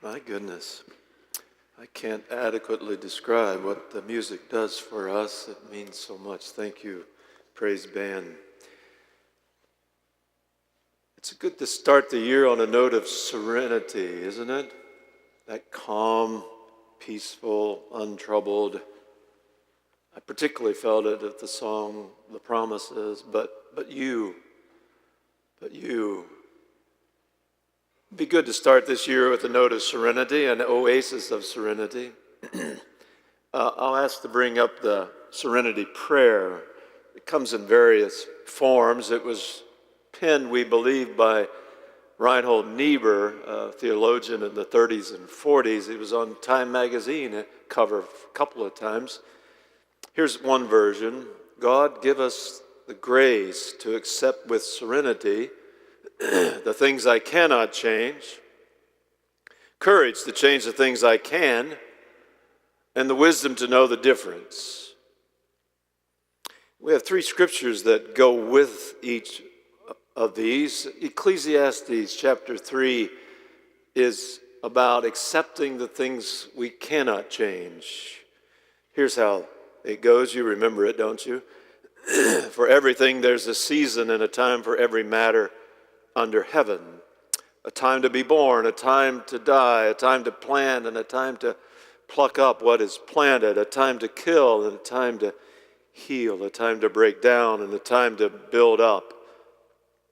My goodness, I can't adequately describe what the music does for us. It means so much. Thank you, praise band. It's good to start the year on a note of serenity, isn't it? That calm, peaceful, untroubled. I particularly felt it at the song, The Promises, but you. It'd be good to start this year with a note of serenity, an oasis of serenity. I'll ask to bring up the serenity prayer. It comes in various forms. It was penned, we believe, by Reinhold Niebuhr, a theologian in the 30s and 40s. He was on Time magazine cover a couple of times. Here's one version. God, give us the grace to accept with serenity the things I cannot change, courage to change the things I can, and the wisdom to know the difference. We have three scriptures that go with each of these. Ecclesiastes chapter 3 is about accepting the things we cannot change. Here's how it goes. You remember it, don't you? For everything there's a season and a time for every matter under heaven. A time to be born, a time to die, a time to plant and a time to pluck up what is planted, a time to kill and a time to heal, a time to break down and a time to build up,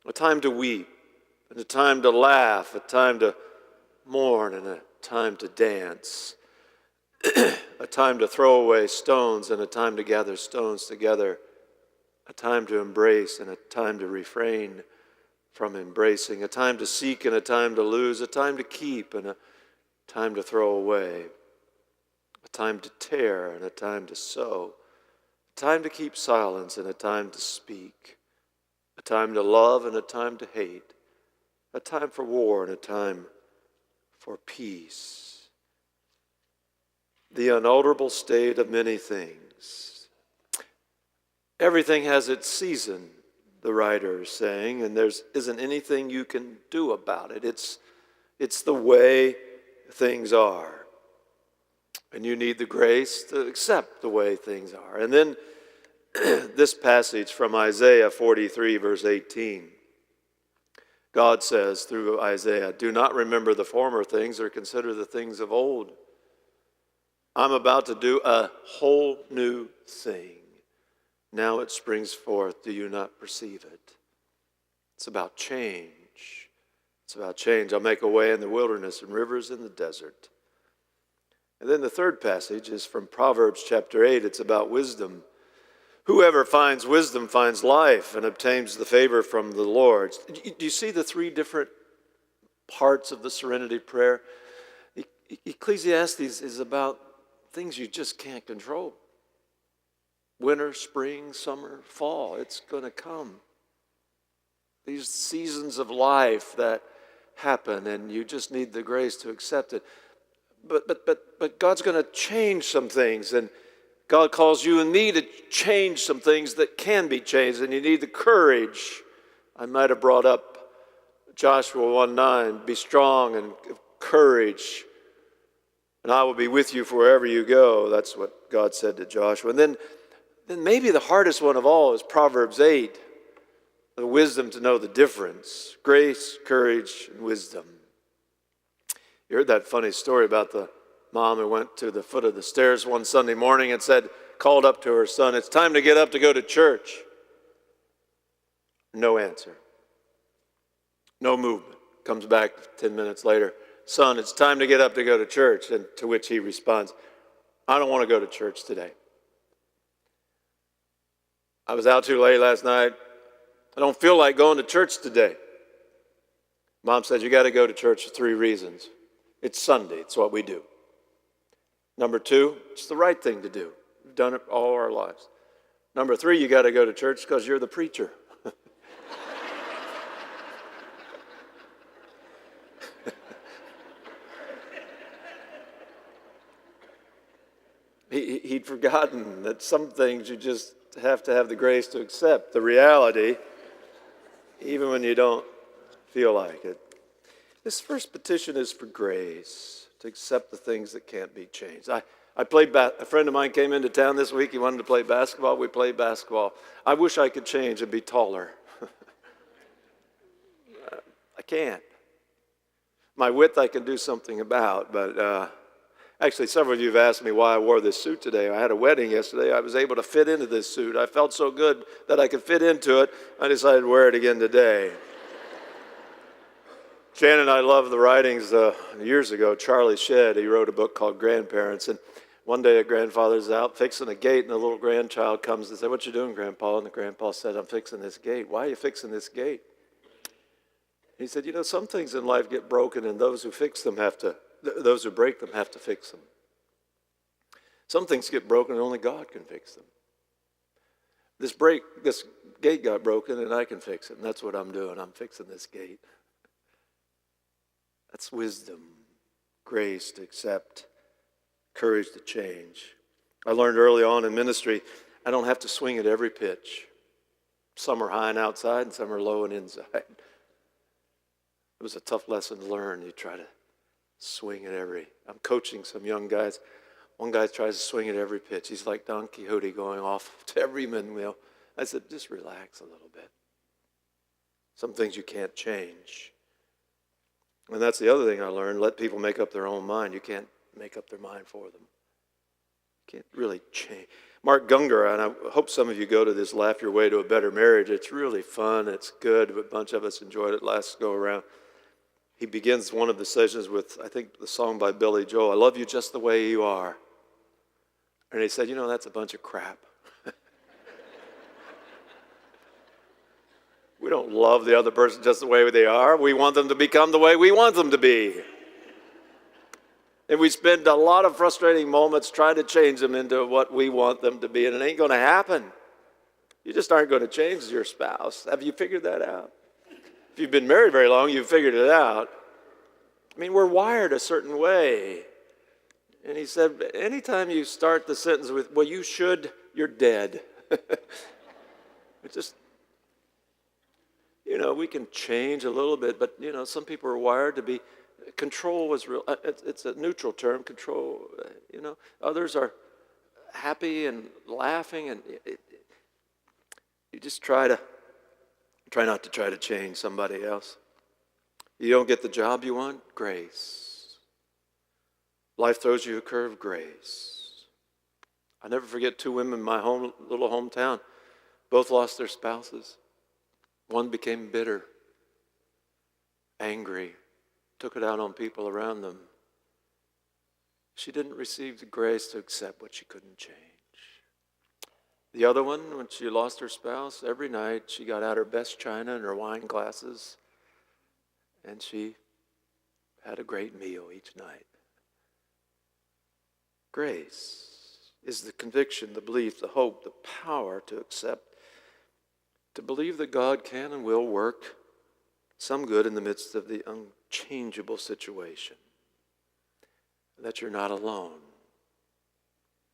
a time to weep and a time to laugh, a time to mourn and a time to dance, a time to throw away stones and a time to gather stones together, a time to embrace and a time to refrain from embracing, a time to seek and a time to lose, a time to keep and a time to throw away, a time to tear and a time to sow, a time to keep silence and a time to speak, a time to love and a time to hate, a time for war and a time for peace. The unalterable state of many things. Everything has its season, the writer is saying, and there isn't anything you can do about it. It's the way things are. And you need the grace to accept the way things are. And then this passage from Isaiah 43, verse 18. God says through Isaiah, do not remember the former things or consider the things of old. I'm about to do a whole new thing. Now it springs forth. Do you not perceive it? It's about change. It's about change. I'll make a way in the wilderness and rivers in the desert. And then the third passage is from Proverbs chapter 8. It's about wisdom. Whoever finds wisdom finds life and obtains the favor from the Lord. Do you see the three different parts of the serenity prayer? Ecclesiastes is about things you just can't control. Winter, spring, summer, fall, it's going to come. These seasons of life that happen, and you just need the grace to accept it. But God's going to change some things, and God calls you and me to change some things that can be changed, and you need the courage. I might have brought up Joshua 1:9, be strong and of courage, and I will be with you wherever you go. That's what God said to Joshua. And then maybe the hardest one of all is Proverbs 8, the wisdom to know the difference, grace, courage, and wisdom. You heard that funny story about the mom who went to the foot of the stairs one Sunday morning and called up to her son, it's time to get up to go to church. No answer. No movement. Comes back 10 minutes later. Son, it's time to get up to go to church. And to which he responds, I don't want to go to church today. I was out too late last night. I don't feel like going to church today. Mom said, you got to go to church for three reasons. It's Sunday. It's what we do. Number two, it's the right thing to do. We've done it all our lives. Number three, you got to go to church because you're the preacher. He'd forgotten that some things you just have to have the grace to accept the reality, even when you don't feel like it. This first petition is for grace to accept the things that can't be changed. I played a friend of mine came into town this week. He wanted to play basketball. We played basketball. I wish I could change and be taller. I can't. My width I can do something about, but actually several of you have asked me why I wore this suit today. I had a wedding yesterday. I was able to fit into this suit. I felt so good that I could fit into it. I decided to wear it again today. Jan and I love the writings years ago. Charlie Shedd, he wrote a book called Grandparents, and one day a grandfather's out fixing a gate, and a little grandchild comes and says, "What you doing, Grandpa?" And the grandpa said, "I'm fixing this gate." "Why are you fixing this gate?" He said, "You know, some things in life get broken, and those who break them have to fix them. Some things get broken, and only God can fix them. This gate got broken, and I can fix it, and that's what I'm doing. I'm fixing this gate." That's wisdom, grace to accept, courage to change. I learned early on in ministry, I don't have to swing at every pitch. Some are high and outside, and some are low and inside. It was a tough lesson to learn. You try to swing at I'm coaching some young guys. One guy tries to swing at every pitch. He's like Don Quixote going off to every windmill. I said, just relax a little bit. Some things you can't change. And that's the other thing I learned. Let people make up their own mind. You can't make up their mind for them. You can't really change. Mark Gungor, and I hope some of you go to this Laugh Your Way to a Better Marriage. It's really fun. It's good. A bunch of us enjoyed it last go around. He begins one of the sessions with, I think, the song by Billy Joel, "I love you just the way you are." And he said, "You know, that's a bunch of crap." We don't love the other person just the way they are. We want them to become the way we want them to be. And we spend a lot of frustrating moments trying to change them into what we want them to be, and it ain't going to happen. You just aren't going to change your spouse. Have you figured that out? If you've been married very long, you've figured it out. I mean, we're wired a certain way. And he said, anytime you start the sentence with, "well, you should," you're dead. It's just, we can change a little bit, but, some people are wired to be, control was real, it's a neutral term, control, Others are happy and laughing, and you just try not to try to change somebody else. You don't get the job you want, grace. Life throws you a curve, grace. I never forget two women in my little hometown, both lost their spouses. One became bitter, angry, took it out on people around them. She didn't receive the grace to accept what she couldn't change. The other one, when she lost her spouse, every night she got out her best china and her wine glasses, and she had a great meal each night. Grace is the conviction, the belief, the hope, the power to accept, to believe that God can and will work some good in the midst of the unchangeable situation. That you're not alone.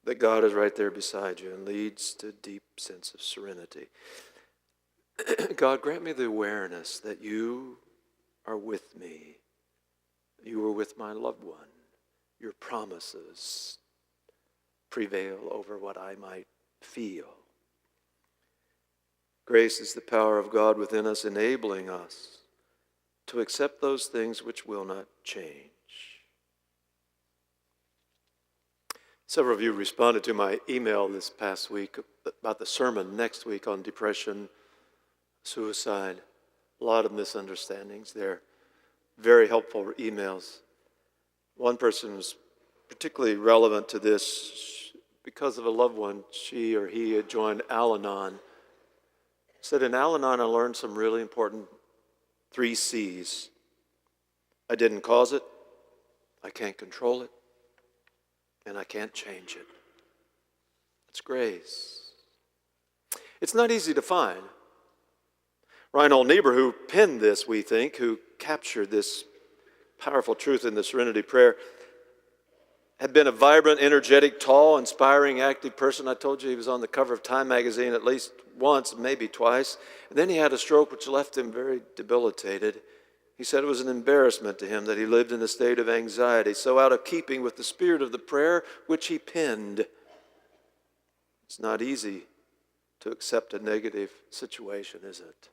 That God is right there beside you and leads to a deep sense of serenity. God, grant me the awareness that you are with me. You are with my loved one. Your promises prevail over what I might feel. Grace is the power of God within us, enabling us to accept those things which will not change. Several of you responded to my email this past week about the sermon next week on depression, suicide. A lot of misunderstandings there. Very helpful emails. One person was particularly relevant to this because of a loved one. She or he had joined Al-Anon. Said in Al-Anon I learned some really important 3 C's. I didn't cause it, I can't control it, and I can't change it. It's grace. It's not easy to find. Reinhold Niebuhr, who penned this, we think, who captured this powerful truth in the Serenity Prayer, had been a vibrant, energetic, tall, inspiring, active person. I told you he was on the cover of Time magazine at least once, maybe twice. And then he had a stroke which left him very debilitated. He said it was an embarrassment to him that he lived in a state of anxiety, so out of keeping with the spirit of the prayer which he penned. It's not easy to accept a negative situation, is it?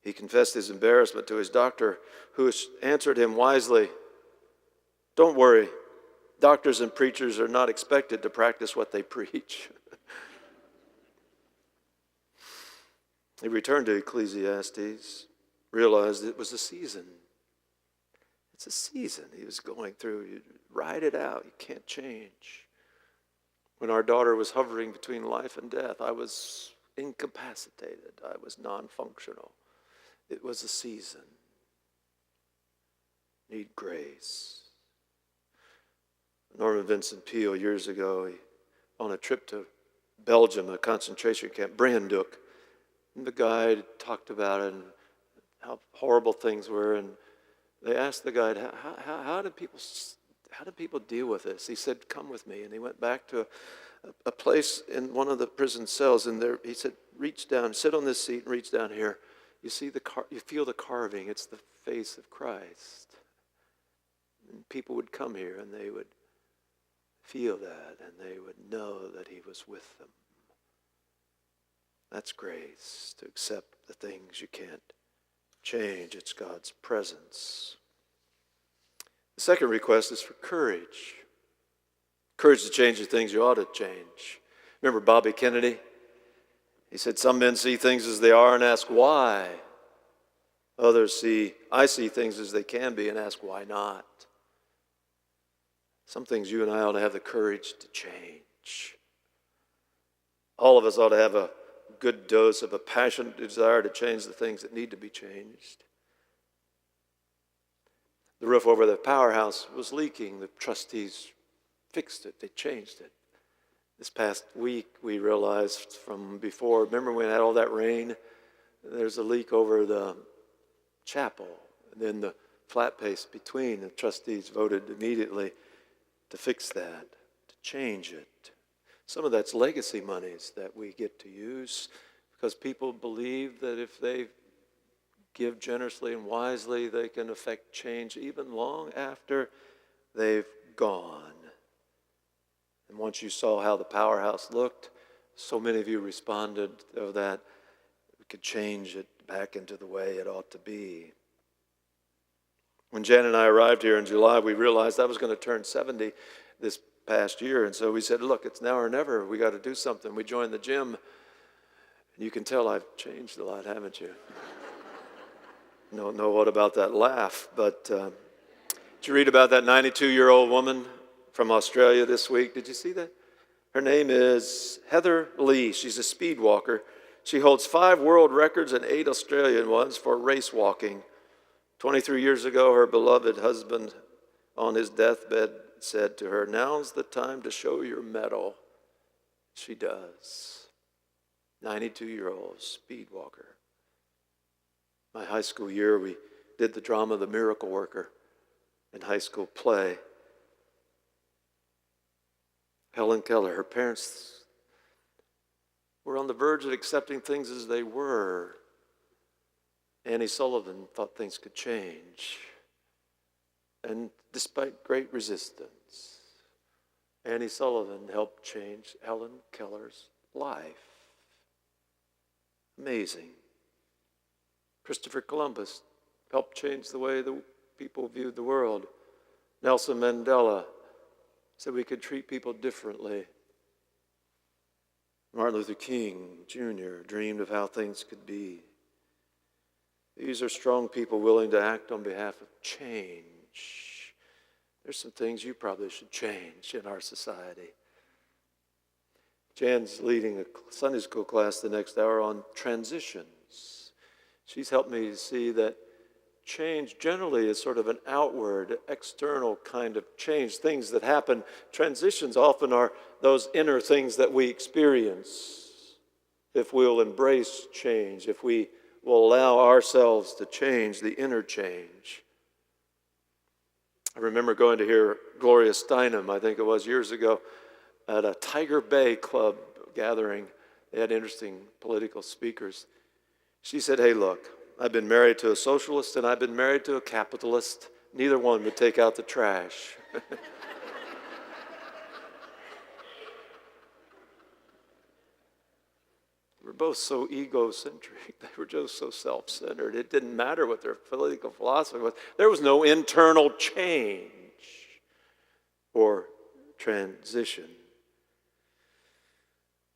He confessed his embarrassment to his doctor, who answered him wisely, "Don't worry, doctors and preachers are not expected to practice what they preach." He returned to Ecclesiastes, realized it was a season. It's a season he was going through. You ride it out. You can't change. When our daughter was hovering between life and death, I was incapacitated. I was non-functional. It was a season. Need grace. Norman Vincent Peale, years ago, on a trip to Belgium, a concentration camp, Braandhoek, and the guide talked about it and how horrible things were, and they asked the guide, how did people deal with this? He said, "Come with me." And he went back to a place in one of the prison cells, and there he said, "Reach down, sit on this seat and reach down here. You see you feel the carving. It's the face of Christ." And people would come here and they would feel that, and they would know that he was with them. That's grace, to accept the things you can't change. It's God's presence. The second request is for courage. Courage to change the things you ought to change. Remember Bobby Kennedy? He said, "Some men see things as they are and ask why. I see things as they can be and ask why not." Some things you and I ought to have the courage to change. All of us ought to have a good dose of a passionate desire to change the things that need to be changed. The roof over the powerhouse was leaking. The trustees fixed it. They changed it. This past week, we realized from before, remember when we had all that rain? There's a leak over the chapel. And then the flat pace between, the trustees voted immediately to fix that, to change it. Some of that's legacy monies that we get to use because people believe that if they give generously and wisely, they can affect change even long after they've gone. And once you saw how the powerhouse looked, so many of you responded to that we could change it back into the way it ought to be. When Jan and I arrived here in July, we realized I was going to turn 70 this past year. And so we said, look, it's now or never. We got to do something. We joined the gym. And you can tell I've changed a lot, haven't you? Don't know what about that laugh. But did you read about that 92-year-old woman from Australia this week? Did you see that? Her name is Heather Lee. She's a speed walker. She holds 5 world records and 8 Australian ones for race walking. 23 years ago, her beloved husband on his deathbed said to her, "Now's the time to show your mettle." She does. 92-year-old speed walker. My high school year, we did the drama The Miracle Worker in high school play. Helen Keller, her parents were on the verge of accepting things as they were. Annie Sullivan thought things could change. And despite great resistance, Annie Sullivan helped change Helen Keller's life. Amazing. Christopher Columbus helped change the way the people viewed the world. Nelson Mandela said we could treat people differently. Martin Luther King Jr. dreamed of how things could be. These are strong people willing to act on behalf of change. There's some things you probably should change in our society. Jan's leading a Sunday school class the next hour on transitions. She's helped me to see that change generally is sort of an outward, external kind of change, things that happen. Transitions often are those inner things that we experience. If we'll embrace change, if we will allow ourselves to change, the inner change. I remember going to hear Gloria Steinem, I think it was years ago, at a Tiger Bay Club gathering. They had interesting political speakers. She said, "Hey, look, I've been married to a socialist and I've been married to a capitalist. Neither one would take out the trash. We're both so egocentric. They were just so self-centered. It didn't matter what their political philosophy was. There was no internal change or transition.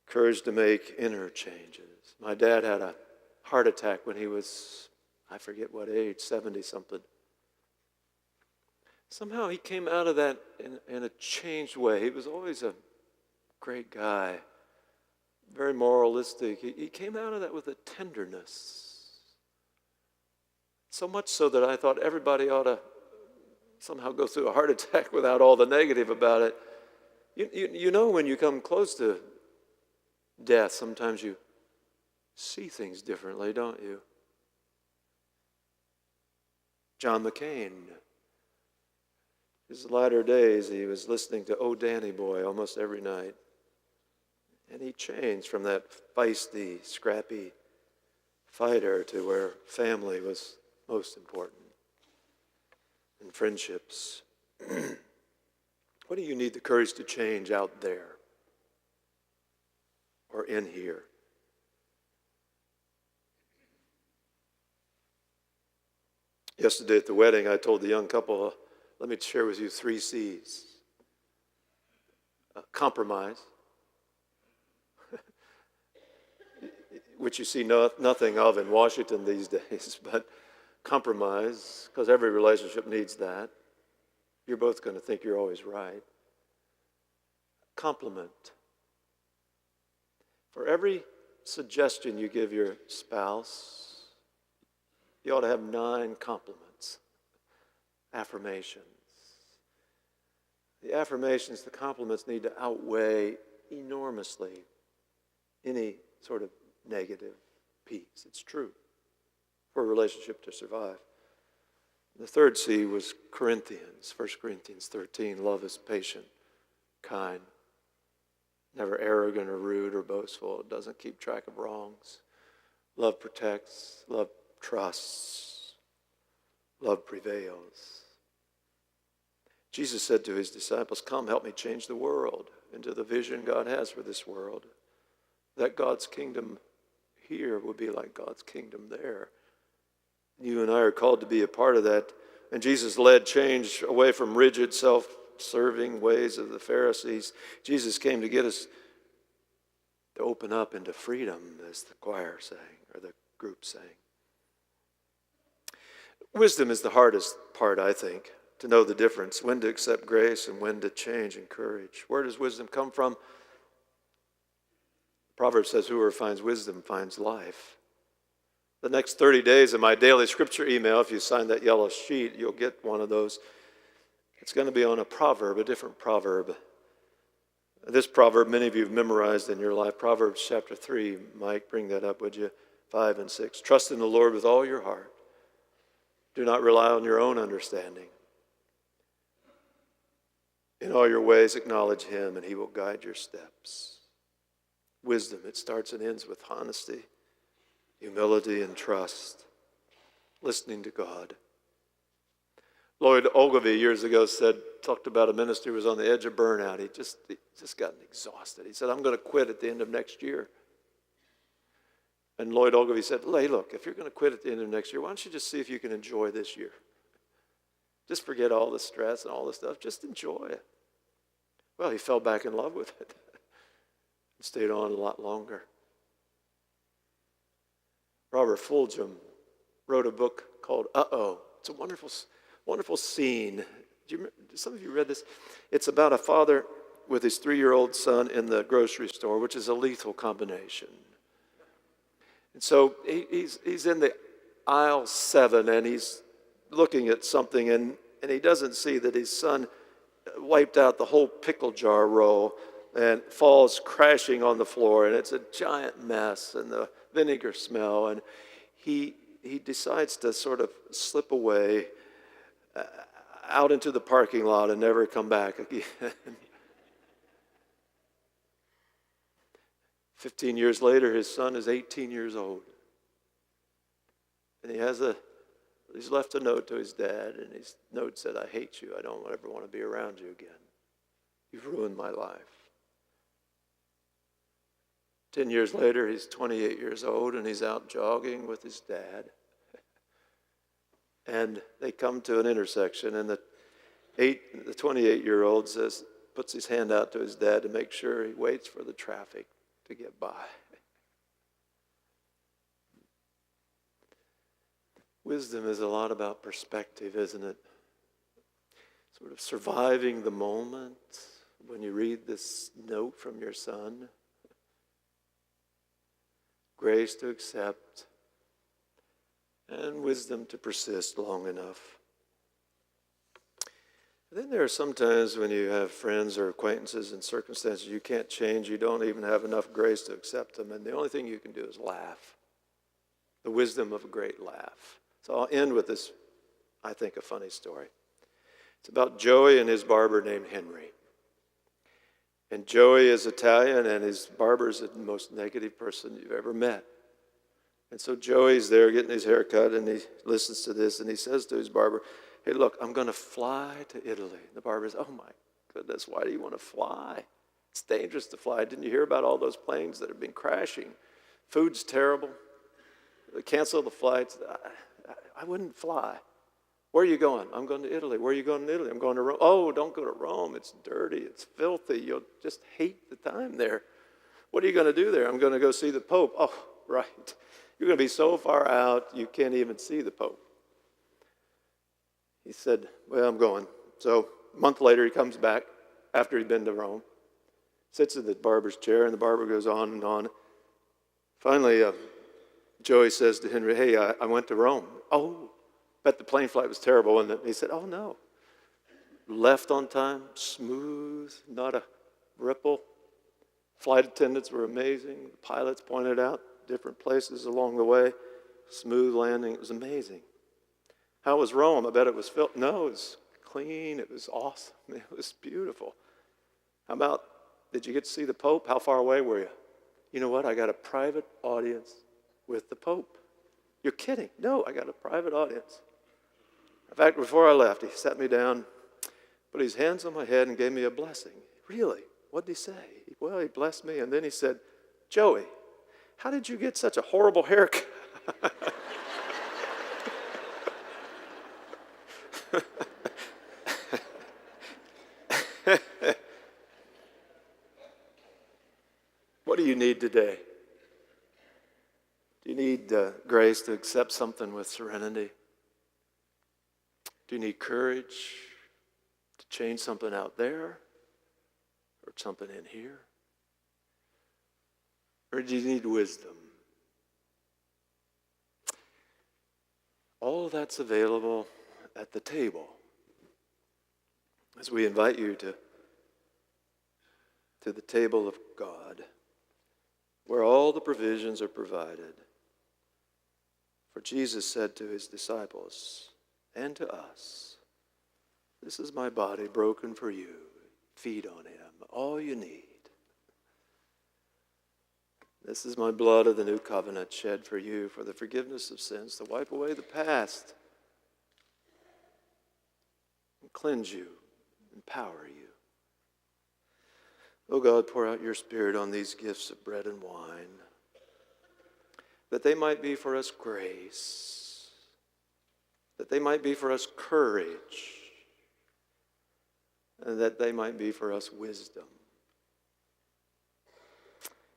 Courage to make inner changes. My dad had a heart attack when he was, I forget what age, 70-something. Somehow he came out of that in a changed way. He was always a great guy, very moralistic. He came out of that with a tenderness. So much so that I thought everybody ought to somehow go through a heart attack without all the negative about it. You know when you come close to death, sometimes you see things differently, don't you? John McCain, his latter days, he was listening to Oh Danny Boy almost every night. And he changed from that feisty, scrappy fighter to where family was most important and friendships. What do you need the courage to change out there or in here? Yesterday at the wedding, I told the young couple, let me share with you 3 C's. Compromise, which you see nothing of in Washington these days, but compromise, because every relationship needs that. You're both going to think you're always right. Compliment. For every suggestion you give your spouse, you ought to have 9 compliments, affirmations. The affirmations, the compliments need to outweigh enormously any sort of negative piece. It's true for a relationship to survive. The 3rd C was Corinthians, 1 Corinthians 13. Love is patient, kind, never arrogant or rude or boastful. It doesn't keep track of wrongs. Love protects, love trusts, love prevails. Jesus said to his disciples, come help me change the world into the vision God has for this world. That God's kingdom here will be like God's kingdom there. You and I are called to be a part of that. And Jesus led change away from rigid, self-serving ways of the Pharisees. Jesus came to get us to open up into freedom, as the choir sang, or the group sang. Wisdom is the hardest part, I think, to know the difference, when to accept grace and when to change in courage. Where does wisdom come from? Proverbs says, whoever finds wisdom finds life. The next 30 days of my daily scripture email, if you sign that yellow sheet, you'll get one of those. It's going to be on a proverb, a different proverb. This proverb, many of you have memorized in your life. Proverbs chapter 3. Mike, bring that up, would you? 5 and 6. Trust in the Lord with all your heart. Do not rely on your own understanding. In all your ways acknowledge him, and he will guide your steps. Wisdom, it starts and ends with honesty, humility, and trust. Listening to God. Lloyd Ogilvie years ago talked about a minister who was on the edge of burnout. He just gotten exhausted. He said, I'm going to quit at the end of next year. And Lloyd Ogilvie said, hey, look, if you're going to quit at the end of next year, why don't you just see if you can enjoy this year? Just forget all the stress and all the stuff. Just enjoy it. Well, he fell back in love with it and stayed on a lot longer. Robert Fulghum wrote a book called Uh-Oh. It's a wonderful scene. Some of you read this? It's about a father with his 3-year-old son in the grocery store, which is a lethal combination. And so he's in the aisle 7, and he's looking at something, and he doesn't see that his son wiped out the whole pickle jar row and falls crashing on the floor, and it's a giant mess, and the vinegar smell, and he decides to sort of slip away out into the parking lot and never come back again. 15 years later, his son is 18 years old. And he's left a note to his dad, and his note said, "I hate you. I don't ever want to be around you again. You've ruined my life." 10 years later, he's 28 years old, and he's out jogging with his dad. And they come to an intersection, and the 28-year-old puts his hand out to his dad to make sure he waits for the traffic to get by. Wisdom is a lot about perspective, isn't it? Sort of surviving the moment when you read this note from your son. Grace to accept, and wisdom to persist long enough. Then there are some times when you have friends or acquaintances and circumstances you can't change. You don't even have enough grace to accept them, and the only thing you can do is laugh. The wisdom of a great laugh. So I'll end with this, I think, a funny story. It's about Joey and his barber named Henry. And Joey is Italian, and his barber is the most negative person you've ever met. And so Joey's there getting his hair cut, and he listens to this, and he says to his barber, "Hey, look, I'm going to fly to Italy." And the barber says, "Oh, my goodness, why do you want to fly? It's dangerous to fly. Didn't you hear about all those planes that have been crashing? Food's terrible. They cancel the flights. I wouldn't fly." "Where are you going?" "I'm going to Italy." "Where are you going to Italy?" "I'm going to Rome." "Oh, don't go to Rome. It's dirty. It's filthy. You'll just hate the time there." "What are you going to do there?" "I'm going to go see the Pope." "Oh, right. You're going to be so far out you can't even see the Pope." He said, "Well, I'm going." So a month later he comes back after he'd been to Rome, sits in the barber's chair, and the barber goes on and on. Finally, Joey says to Henry, "Hey, I went to Rome." "Oh, bet the plane flight was terrible." And he said, "Oh, no. Left on time, smooth, not a ripple. Flight attendants were amazing. The pilots pointed out different places along the way. Smooth landing. It was amazing." "How was Rome?" "I bet it was filled." "No, it was clean. It was awesome. It was beautiful." "How about, did you get to see the Pope? How far away were you?" "You know what? I got a private audience with the Pope." "You're kidding." "No, I got a private audience. In fact, before I left, he sat me down, put his hands on my head, and gave me a blessing." "Really? What did he say?" "Well, he blessed me, and then he said, 'Joey, how did you get such a horrible haircut?'" What do you need today? Do you need grace to accept something with serenity? Do you need courage to change something out there or something in here? Or do you need wisdom? All of that's available at the table as we invite you to the table of God, where all the provisions are provided. For Jesus said to his disciples and to us, "This is my body broken for you. Feed on him, all you need. This is my blood of the new covenant shed for you for the forgiveness of sins, to wipe away the past and cleanse you, empower you." Oh God, pour out your Spirit on these gifts of bread and wine, that they might be for us grace, that they might be for us courage, and that they might be for us wisdom.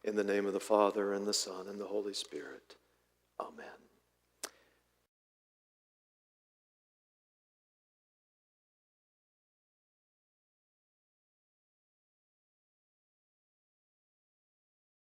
In the name of the Father, and the Son, and the Holy Spirit. Amen.